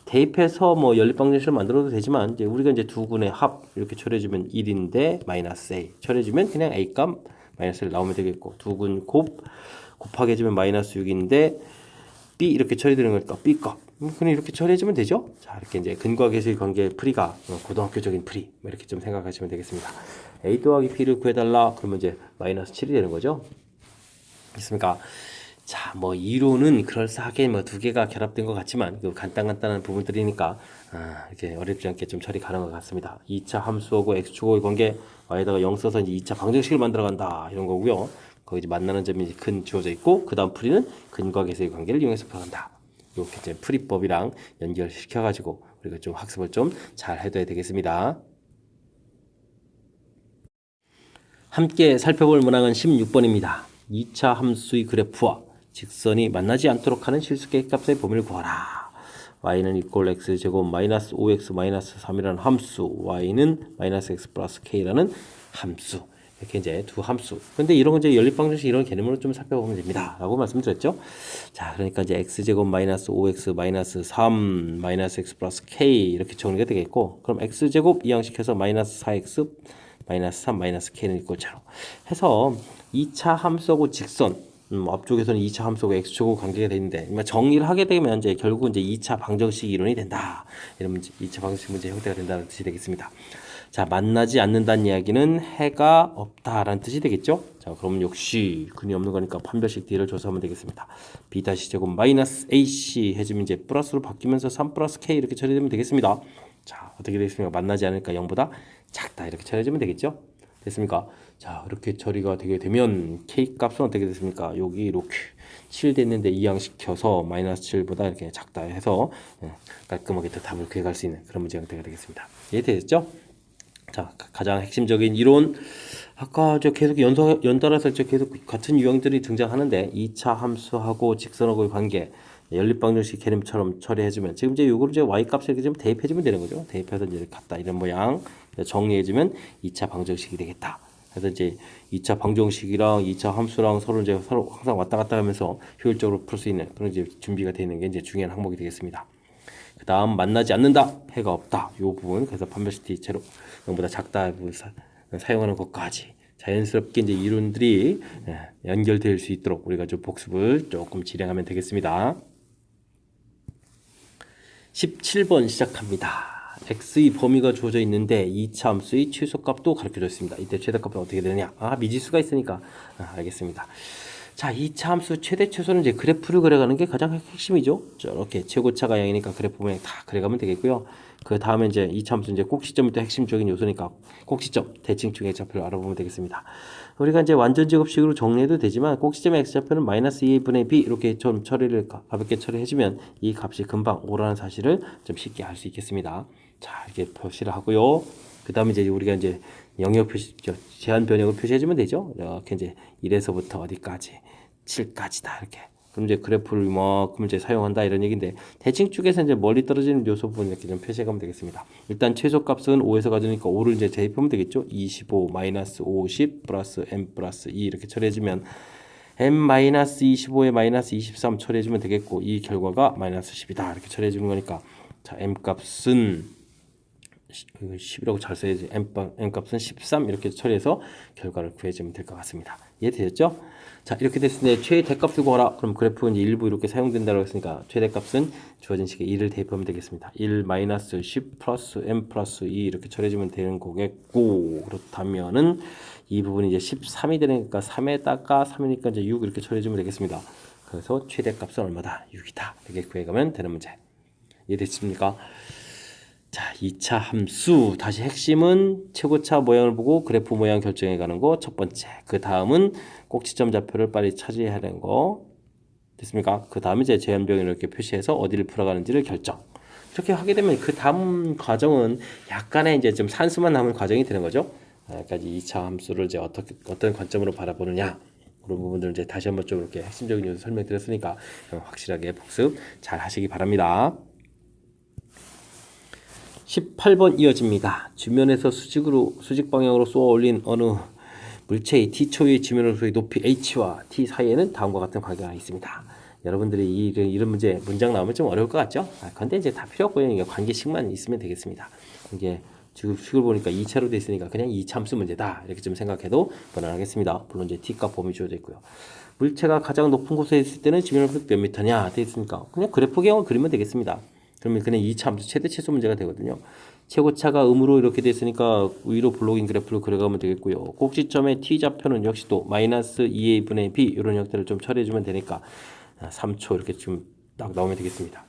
대입해서 뭐 연립방정식을 만들어도 되지만 이제 우리가 이제 두 근의 합 이렇게 처리해주면 1인데 마이너스 a 처리해주면 그냥 a 값 마이너스 1 나오면 되겠고 두 근 곱하기 해주면 마이너스 6인데 b 이렇게 처리되는 거니까 b 값 그냥 이렇게 처리해주면 되죠. 자, 이렇게 이제 근과 계수의 관계 풀이가 고등학교적인 풀이 뭐 이렇게 좀 생각하시면 되겠습니다. a 더하기 b를 구해달라 그러면 이제 마이너스 7이 되는 거죠. 있습니까? 자, 뭐 이론은 그럴싸하게 뭐 두 개가 결합된 것 같지만 그 간단한 부분들이니까 이렇게 어렵지 않게 좀 처리 가능한 것 같습니다. 2차 함수하고 x축의 관계 y에다가 0 써서 이제 2차 방정식을 만들어 간다 이런 거고요. 거기 이제 만나는 점이 이제 근 주어져 있고 그 다음 풀이는 근과 계수의 관계를 이용해서 풀어간다. 이렇게 이제 풀이법이랑 연결시켜 가지고 우리가 좀 학습을 좀 잘 해둬야 되겠습니다. 함께 살펴볼 문항은 16번입니다. 2차 함수의 그래프와 직선이 만나지 않도록 하는 실수계 값의 범위를 구하라. y는 이꼴 x제곱 마이너스 5x 마이너스 3이라는 함수, y는 마이너스 x 플러스 k라는 함수. 이렇게 이제 두 함수. 근데 이런 건 이제 연립방정식 이런 개념으로 좀 살펴보면 됩니다. 라고 말씀드렸죠. 자, 그러니까 이제 x제곱 마이너스 5x 마이너스 3 마이너스 x 플러스 k 이렇게 정리가 되겠고, 그럼 x제곱 이항시켜서 마이너스 4x 마이너스 3 마이너스 k는 이꼴 제로 해서 2차 함수하고 직선 앞쪽에서는 2차 함수하고 x축하고 관계가 되는데 정리를 하게 되면 이제 결국 이제 2차 방정식 이론이 된다. 이러면 2차 방정식 문제 형태가 된다는 뜻이 되겠습니다. 자, 만나지 않는다는 이야기는 해가 없다라는 뜻이 되겠죠. 자, 그럼 역시 근이 없는 거니까 판별식 D를 조사하면 되겠습니다. B 다시 제곱 마이너스 AC 해주면 이제 플러스로 바뀌면서 3 플러스 K 이렇게 처리되면 되겠습니다. 자, 어떻게 되겠습니까? 만나지 않으니까 0보다 작다 이렇게 처리해주면 되겠죠. 됐습니까? 자, 이렇게 처리가 되게 되면 K 값은 어떻게 됐습니까? 여기 이렇게 7 됐는데 이항시켜서 마이너스 7보다 이렇게 작다 해서 깔끔하게 또 답을 구해갈 수 있는 그런 문제 형태가 되겠습니다. 이해되셨죠? 자, 가장 핵심적인 이론 아까 저 계속 연달아서 저 계속 같은 유형들이 등장하는데 2차 함수하고 직선하고의 관계 연립방정식 개념처럼 처리해주면 지금 이제 요거를 이제 y 값을 이렇게 좀 대입해주면 되는 거죠. 대입해서 이제 같다 이런 모양 정리해주면 2차 방정식이 되겠다. 그래서 이제 2차 방정식이랑 2차 함수랑 서로 항상 왔다 갔다 하면서 효율적으로 풀 수 있는 그런 이제 준비가 되는 게 이제 중요한 항목이 되겠습니다. 그 다음 만나지 않는다 해가 없다 이 부분 그래서 판별식 D 제로 0보다 작다 사용하는 것까지 자연스럽게 이제 이론들이 연결될 수 있도록 우리가 좀 복습을 조금 진행하면 되겠습니다. 17번 시작합니다. x의 범위가 주어져 있는데 2차 함수의 최소값도 가르쳐져 있습니다. 이때 최대값은 어떻게 되느냐? 미지수가 있으니까 알겠습니다. 자, 2차 함수 최대 최소는 이제 그래프를 그려가는 게 가장 핵심이죠. 저렇게 최고차가 0이니까 그래프 보면 다 그려가면 되겠고요. 그 다음에 이제 2차 함수 이제 꼭지점이 또 핵심적인 요소니까 꼭지점 대칭축의 좌표를 알아보면 되겠습니다. 우리가 이제 완전 제곱식으로 정리해도 되지만 꼭지점의 x좌표는 마이너스 2분의 b 이렇게 좀 처리를 가볍게 처리해주면 이 값이 금방 오라는 사실을 좀 쉽게 알 수 있겠습니다. 자, 이렇게 표시를 하고요. 그 다음에 이제 우리가 이제 영역 표시, 제한 변형을 표시해주면 되죠. 이렇게 이제 1에서부터 어디까지, 7까지다 이렇게. 그럼 이제 그래프를 이만큼 이제 사용한다 이런 얘기인데 대칭 쪽에서 이제 멀리 떨어지는 요소 부분 이렇게 좀 표시해가면 되겠습니다. 일단 최소값은 5에서 가져니까 5를 이제 대입하면 되겠죠. 25 마이너스 50 플러스 m 플러스 2 이렇게 처리해주면 m-25에 마이너스 23 처리해주면 되겠고 이 결과가 마이너스 10이다 이렇게 처리해주는 거니까 자 m값은 10이라고 잘 써야지. m값은 13 이렇게 처리해서 결과를 구해주면 될 것 같습니다. 이해되셨죠? 자 이렇게 됐을 때 최대값을 구하라. 그럼 그래프는 이제 일부 이렇게 사용된다고 했으니까 최대값은 주어진 식에 2를 대입하면 되겠습니다. 1 마이너스 10 플러스 m 플러스 2 이렇게 처리해주면 되는 거겠고 그렇다면은 이 부분이 이제 13이 되니까 3에다가 3이니까 이제 6 이렇게 처리해주면 되겠습니다. 그래서 최대값은 얼마다? 6이다. 이렇게 구해가면 되는 문제. 이해됐습니까? 자, 2차 함수. 다시 핵심은 최고차 모양을 보고 그래프 모양 결정해 가는 거 첫 번째. 그 다음은 꼭지점 좌표를 빨리 차지해야 하는 거. 됐습니까? 그 다음에 이제 제한병을 이렇게 표시해서 어디를 풀어가는지를 결정. 이렇게 하게 되면 그 다음 과정은 약간의 이제 좀 산수만 남은 과정이 되는 거죠. 여기까지 2차 함수를 이제 어떤 관점으로 바라보느냐. 그런 부분들을 이제 다시 한번 좀 이렇게 핵심적인 요소 설명드렸으니까 확실하게 복습 잘 하시기 바랍니다. 18번 이어집니다. 지면에서 수직 방향으로 쏘아 올린 어느 물체의 t초의 지면으로서의 높이 h와 t 사이에는 다음과 같은 관계가 있습니다. 여러분들이 이런 문장 나오면 좀 어려울 것 같죠? 근데 이제 다 필요 없고요. 이게 관계식만 있으면 되겠습니다. 이게 지금 식을 보니까 2차로 되어 있으니까 그냥 2차 함수 문제다. 이렇게 좀 생각해도 무난하겠습니다. 물론 이제 t값 범위 주어져 있고요. 물체가 가장 높은 곳에 있을 때는 지면으로서 몇 미터냐 되어 있으니까 그냥 그래프경을 그리면 되겠습니다. 그러면 그냥 2차 함수 최대 최소 문제가 되거든요. 최고차가 음으로 이렇게 됐으니까 위로 블록인 그래프를 그려가면 되겠고요. 꼭지점의 t좌표는 역시 또 마이너스 2a 분의 b 이런 형태를 좀 처리해주면 되니까 3초 이렇게 좀 딱 나오면 되겠습니다.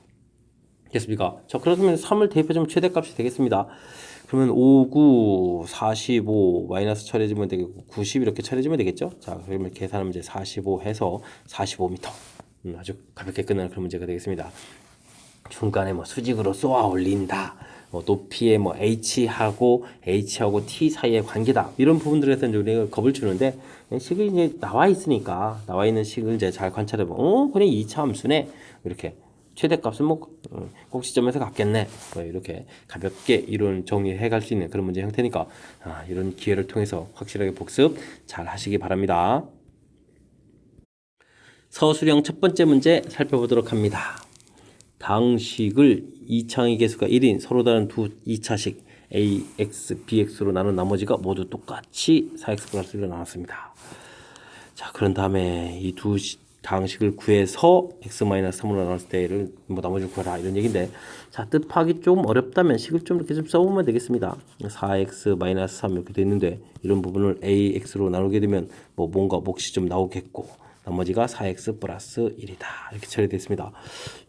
됐습니까? 자, 그러면 3을 대입해주면 최대값이 되겠습니다. 그러면 5, 9, 45 마이너스 처리해주면 되겠고 90 이렇게 처리해주면 되겠죠? 자, 그러면 계산하면 이제 45 해서 45m. 아주 가볍게 끝나는 그런 문제가 되겠습니다. 중간에 뭐 수직으로 쏘아 올린다. 높이의 뭐 h하고 t 사이의 관계다. 이런 부분들에서 이제 우리가 겁을 주는데 식이 이제 나와 있으니까 나와 있는 식을 이제 잘 관찰해 보면 그냥 2차 함수네. 이렇게 최대값은 뭐 꼭지점에서 같겠네. 뭐 이렇게 가볍게 이론 정리해 갈 수 있는 그런 문제 형태니까 이런 기회를 통해서 확실하게 복습 잘 하시기 바랍니다. 서술형 첫 번째 문제 살펴보도록 합니다. 당식을 2차의 개수가 1인 서로 다른 두 2차식 ax, bx로 나눈 나머지가 모두 똑같이 4x 플러스 1로 나눴습니다. 자, 그런 다음에 이 두 당식을 구해서 x-3으로 나눴을 때를 뭐 나머지를 구하라 이런 얘기인데 자, 뜻하기 좀 어렵다면 식을 좀 이렇게 좀 써보면 되겠습니다. 4x-3 이렇게 돼 있는데 이런 부분을 ax로 나누게 되면 뭐 뭔가 몫이 좀 나오겠고 나머지가 4x 플러스 1이다. 이렇게 처리됐습니다.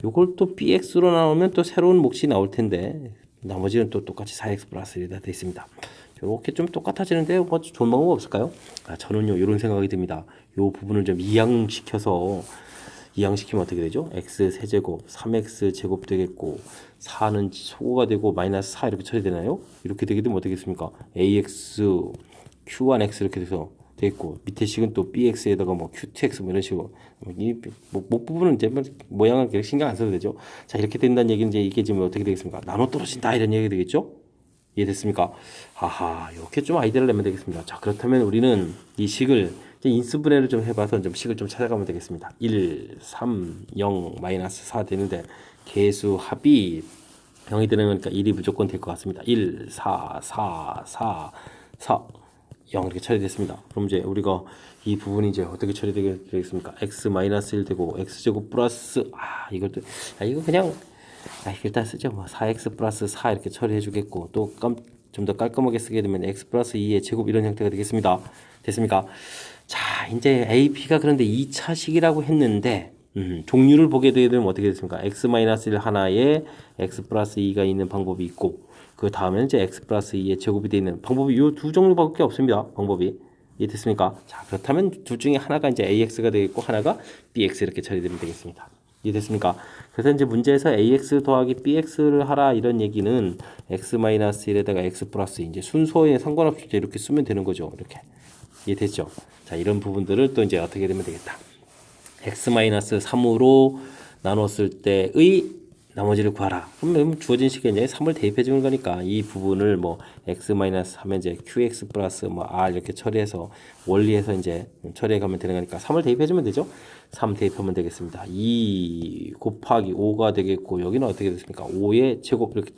이걸 또 bx로 나오면 또 새로운 몫이 나올 텐데 나머지는 또 똑같이 4x 플러스 1이다 되어 있습니다. 이렇게 좀 똑같아지는데 뭐 좋은 방법 없을까요? 저는요 이런 생각이 듭니다. 이 부분을 좀 이항시키면 어떻게 되죠? x 세제곱 3x 제곱 되겠고 4는 소거가 되고 마이너스 4 이렇게 처리되나요? 이렇게 되게 되면 어떻게 겠습니까? ax q1x 이렇게 돼서 됐고 밑에 식은 또 bx에다가 뭐 qtx 뭐 이런 식으로 목 부분은 이제 모양을 그렇게 신경 안 써도 되죠. 자, 이렇게 된다는 얘기는 이제 이게 지금 어떻게 되겠습니까? 나눠 떨어진다 이런 얘기 되겠죠? 이해됐습니까? 하하, 이렇게 좀 아이디어를 내면 되겠습니다. 자, 그렇다면 우리는 이 식을 이제 인수분해를 좀 해봐서 좀 식을 좀 찾아가면 되겠습니다. 1, 3, 0, 마이너스 4 되는데 개수 합이 0이 되는 거니까 1이 무조건 될 것 같습니다. 1, 4, 4, 4, 4 0 이렇게 처리됐습니다. 그럼 이제 우리가 이 부분이 이제 어떻게 처리되겠습니까? x-1 되고 x제곱 플러스 이것도 이거 그냥 일단 쓰죠. 뭐 4x 플러스 4 이렇게 처리해 주겠고 또 좀 더 깔끔하게 쓰게 되면 x 플러스 2의 제곱 이런 형태가 되겠습니다. 됐습니까? 자, 이제 a, b가 그런데 2차식이라고 했는데 종류를 보게 되면 어떻게 됐습니까? x-1 하나에 x 플러스 2가 있는 방법이 있고 그 다음에는 이제 x 플러스 2의 제곱이 되어 있는 방법이 이 두 종류밖에 없습니다. 방법이. 이해됐습니까? 자, 그렇다면 둘 중에 하나가 이제 ax가 되겠고 하나가 bx 이렇게 처리되면 되겠습니다. 이해됐습니까? 그래서 이제 문제에서 ax 더하기 bx를 하라 이런 얘기는 x-1에다가 x 플러스 이제 순서에 상관없이 이렇게 쓰면 되는 거죠. 이렇게. 이해됐죠? 자, 이런 부분들을 또 이제 어떻게 되면 되겠다. x-3으로 나눴을 때의 나머지를 구하라. 그러면 주어진 식에 이제 3을 대입해 주는 거니까 이 부분을 뭐 x 마이너스 하면 이제 qx 플러스 뭐 r 이렇게 처리해서 원리해서 이제 처리해 가면 되는 거니까 3을 대입해 주면 되죠. 3 대입하면 되겠습니다. 2 곱하기 5가 되겠고 여기는 어떻게 됐습니까? 5의 제곱 이렇게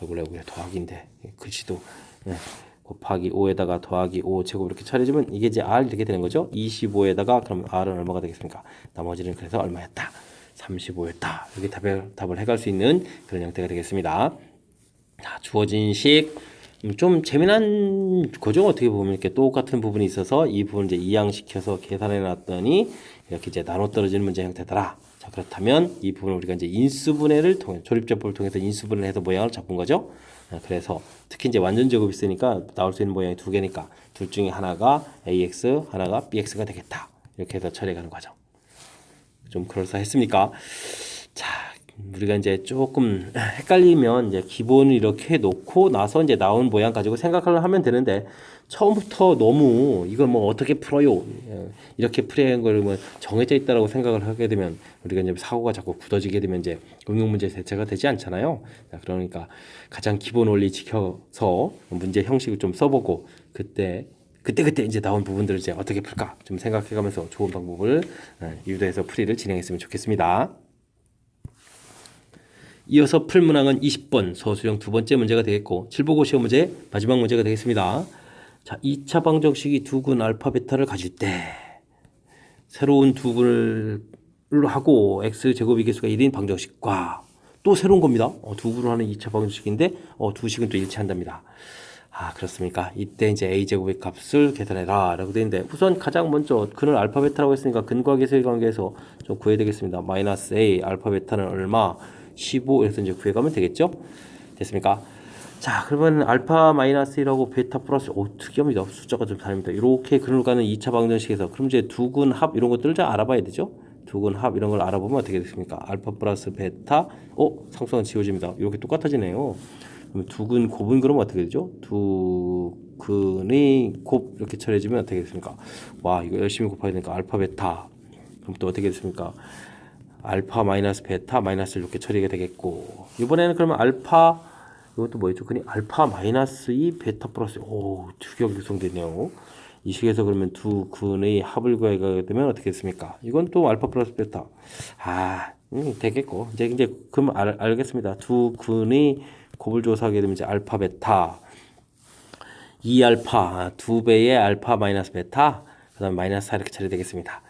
아이고 더하기인데 글씨도 네. 곱하기 5에다가 더하기 5 제곱 이렇게 처리해주면 이게 이제 r 이렇게 되는 거죠. 25에다가 그럼 r은 얼마가 되겠습니까? 나머지는 그래서 얼마였다? 35였다. 이렇게 답을 해갈 수 있는 그런 형태가 되겠습니다. 자, 주어진 식. 좀 재미난 거죠. 어떻게 보면 이렇게 똑같은 부분이 있어서 이 부분 이제 이항시켜서 계산해 놨더니 이렇게 이제 나눠 떨어지는 문제 형태더라. 자, 그렇다면 이 부분을 우리가 이제 인수분해를 통해 조립제법을 통해서 인수분해를 해서 모양을 잡은 거죠. 그래서 특히 이제 완전 제곱이 있으니까 나올 수 있는 모양이 두 개니까 둘 중에 하나가 ax, 하나가 bx가 되겠다. 이렇게 해서 처리해 가는 과정. 좀 그럴싸했습니까? 자, 우리가 이제 조금 헷갈리면 이제 기본을 이렇게 놓고 나서 이제 나온 모양 가지고 생각을 하면 되는데 처음부터 너무 이걸 뭐 어떻게 풀어요? 이렇게 풀이한 걸 뭐 정해져 있다라고 생각을 하게 되면 우리가 이제 사고가 자꾸 굳어지게 되면 이제 응용 문제 대체가 되지 않잖아요. 자, 그러니까 가장 기본 원리 지켜서 문제 형식을 좀 써보고 그때 이제 나온 부분들을 이제 어떻게 풀까 좀 생각해가면서 좋은 방법을 유도해서 풀이를 진행했으면 좋겠습니다. 이어서 풀 문항은 20번 서술형 두 번째 문제가 되겠고 7보고 시험 문제 마지막 문제가 되겠습니다. 자, 2차 방정식이 두근 알파 베타를 가질 때 새로운 두근을 하고 x 제곱이 개수가 1인 방정식과 또 새로운 겁니다. 두근을 하는 2차 방정식인데 두 식은 또 일치한답니다. 아, 그렇습니까? 이때 이제 a 제곱의 값을 계산해라 라고 되어 있는데 우선 가장 먼저 근을 알파 베타라고 했으니까 근과 계수의 관계에서 좀 구해야 되겠습니다. 마이너스 a 알파 베타는 얼마? 15 이래서 이제 구해가면 되겠죠? 됐습니까? 자, 그러면 알파 마이너스 1하고 베타 플러스 특이합니다. 숫자가 좀 다릅니다. 이렇게 근을 가는 2차 방정식에서 그럼 이제 두근 합 이런 것들을 좀 알아봐야 되죠? 두근 합 이런 걸 알아보면 어떻게 됐습니까? 알파 플러스 베타 상수는 지워집니다. 이렇게 똑같아지네요. 그럼 두근 곱은 그러면 어떻게 되죠? 두근의 곱 이렇게 처리해주면 어떻게 됐습니까? 와, 이거 열심히 곱해야 되니까 알파 베타. 그럼 또 어떻게 됐습니까? 알파 마이너스 베타 마이너스 이렇게 처리가 되겠고 이번에는 그러면 알파 이것도 뭐였죠? 그니 알파 마이너스 2 베타 플러스 두 개가 구성되네요. 이 식에서 그러면 두 근의 합을 구하게 되면 어떻게 됐습니까? 이건 또 알파 플러스 베타. 되겠고 이제 그럼 알겠습니다. 두 근의 곱을 조사하게 되면 이제 알파 베타 2알파 2배의 알파 마이너스 베타 그 다음 마이너스 4 이렇게 처리되겠습니다.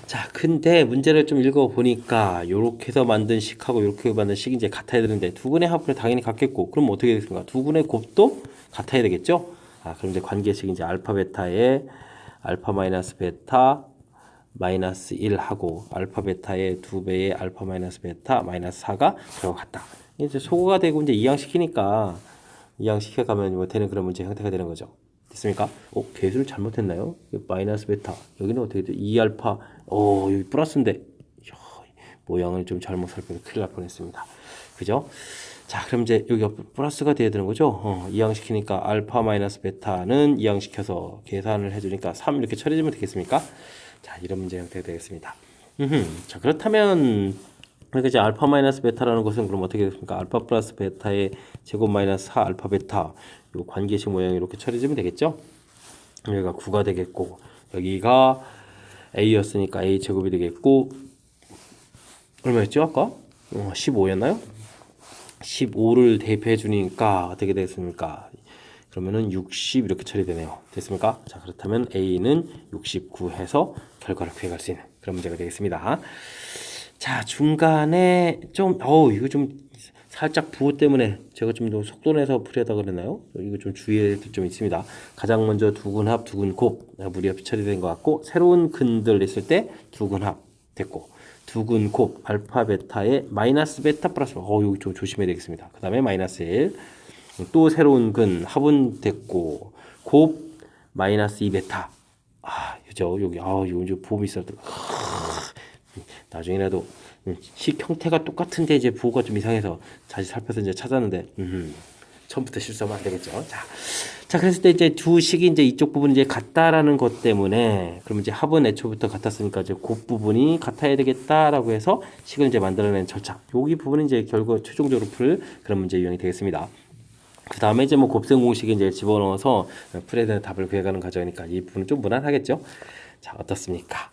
자, 근데 문제를 좀 읽어보니까 요렇게 해서 만든 식하고 요렇게 만든 식이 이제 같아야 되는데 두근의 합은 당연히 같겠고 그럼 어떻게 되겠습니까? 두근의 곱도 같아야 되겠죠? 그럼 이제 관계식 이제 알파 베타의 알파 마이너스 베타 마이너스 1하고 알파 베타의 2배의 알파 마이너스 베타 마이너스 4가 서로 같다. 이제 소거가 되고 이제 이항시키니까 이항시켜 가면 뭐 되는 그런 문제 형태가 되는 거죠. 됐습니까? 개수를 잘못했나요? 마이너스 베타 여기는 어떻게 돼? 2알파 여기 플러스인데 모양을 좀 잘못 살펴서 큰일 날 뻔했습니다. 그죠? 자, 그럼 이제 여기 플러스가 돼야 되는 거죠? 이항시키니까 알파 마이너스 베타는 이항시켜서 계산을 해주니까 3 이렇게 처리해주면 되겠습니까? 자, 이런 문제 형태가 되겠습니다. 자, 그렇다면 그러니까 이제 알파 마이너스 베타라는 것은 그럼 어떻게 되겠습니까? 알파 플러스 베타의 제곱 마이너스 4 알파 베타 요 관계식 모양이 이렇게 처리해주면 되겠죠? 여기가 9가 되겠고 여기가 a였으니까 a 제곱이 되겠고 얼마였죠 아까? 15였나요? 15를 대입해 주니까 어떻게 되겠습니까? 그러면은 60 이렇게 처리되네요. 됐습니까? 자, 그렇다면 a는 69 해서 결과를 구해갈 수 있는 그런 문제가 되겠습니다. 자, 중간에 좀 이거 좀 살짝 부호 때문에 제가 좀 더 속도 내서 풀이하다 그랬나요? 이거 좀 주의해야 될 점이 있습니다. 가장 먼저 두근합, 두근곱 무리합 처리된 것 같고 새로운 근들 있을 때 두근합 됐고 두근곱 알파 베타의 마이너스 베타 플러스 여기 좀 조심해야 되겠습니다. 그 다음에 마이너스 1 또 새로운 근 합은 됐고 곱 마이너스 2 베타 그죠? 여기 이거 이제 부호이 있을 때 나중에라도 식 형태가 똑같은데 이제 부호가 좀 이상해서 다시 살펴서 이제 찾았는데 처음부터 실수하면 안 되겠죠. 자, 자, 그랬을 때 이제 두 식이 이제 이쪽 부분이 이제 같다라는 것 때문에 그러면 이제 합은 애초부터 같았으니까 이제 그 부분이 같아야 되겠다라고 해서 식을 이제 만들어내는 절차. 여기 부분이 이제 결국 최종적으로 풀 그런 문제 유형이 되겠습니다. 그 다음에 이제 뭐 곱셈 공식에 이제 집어넣어서 풀에 대한 답을 구해가는 과정이니까 이 부분은 좀 무난하겠죠. 자, 어떻습니까?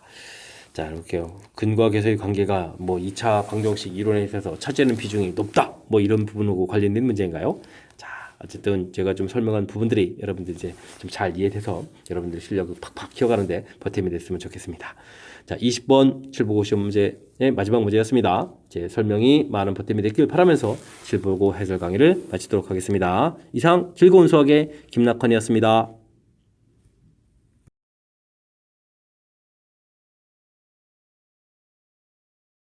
자, 이렇게 근과 계수의 관계가 뭐 2차 방정식 이론에 있어서 차지하는 비중이 높다. 뭐 이런 부분하고 관련된 문제인가요? 자, 어쨌든 제가 좀 설명한 부분들이 여러분들 이제 좀 잘 이해돼서 여러분들 실력을 팍팍 키워가는데 보탬이 됐으면 좋겠습니다. 자, 20번 실보고 시험 문제의 마지막 문제였습니다. 제 설명이 많은 보탬이 됐길 바라면서 실보고 해설 강의를 마치도록 하겠습니다. 이상 즐거운 수학의 김낙헌이었습니다.